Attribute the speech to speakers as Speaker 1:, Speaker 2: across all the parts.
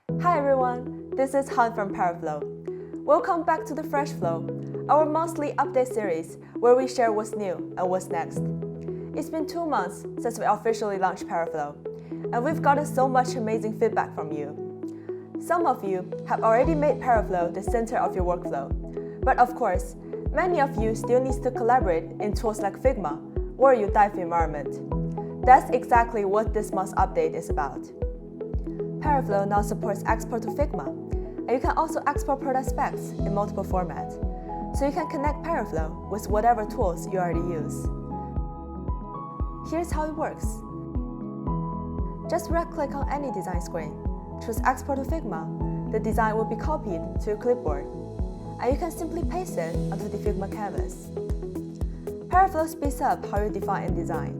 Speaker 1: Hi everyone, this is Han from Paraflow. Welcome back to the Fresh Flow, our monthly update series where we share what's new and what's next. It's been 2 months since we officially launched Paraflow, and we've gotten so much amazing feedback from you. Some of you have already made Paraflow the center of your workflow, but of course, many of you still need to collaborate in tools like Figma or your dive environment. That's exactly what this month's update is about. Paraflow now supports export to Figma, and you can also export product specs in multiple formats, so you can connect Paraflow with whatever tools you already use. Here's how it works. Just right-click on any design screen, choose Export to Figma. The design will be copied to your clipboard, and you can simply paste it onto the Figma canvas. Paraflow speeds up how you define and design,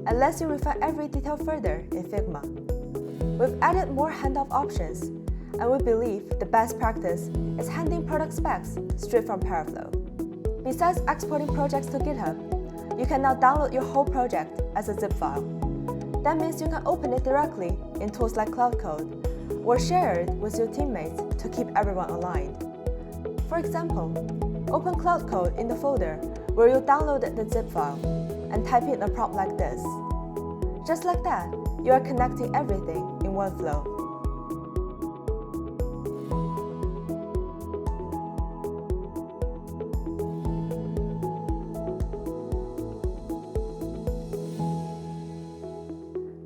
Speaker 1: and lets you refine every detail further in Figma. We've added more handoff options, and we believe the best practice is handing product specs straight from Paraflow. Besides exporting projects to GitHub, you can now download your whole project as a zip file. That means you can open it directly in tools like Cloud Code, or share it with your teammates to keep everyone aligned. For example, open Cloud Code in the folder where you downloaded the zip file, and type in a prompt like this. Just like that, you are connecting everything in one flow.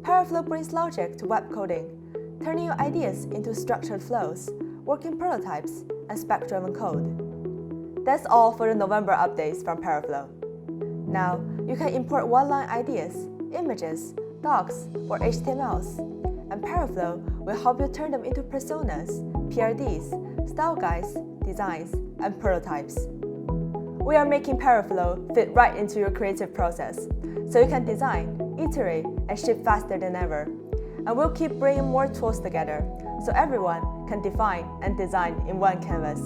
Speaker 1: Paraflow brings logic to web coding, turning your ideas into structured flows, working prototypes, and spec-driven code. That's all for the November updates from Paraflow. Now, you can import one-line ideas, images, docs, or HTMLs, and Paraflow will help you turn them into personas, PRDs, style guides, designs, and prototypes. We are making Paraflow fit right into your creative process, so you can design, iterate, and ship faster than ever. And we'll keep bringing more tools together, so everyone can define and design in one canvas.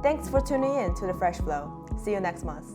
Speaker 1: Thanks for tuning in to the Fresh Flow. See you next month.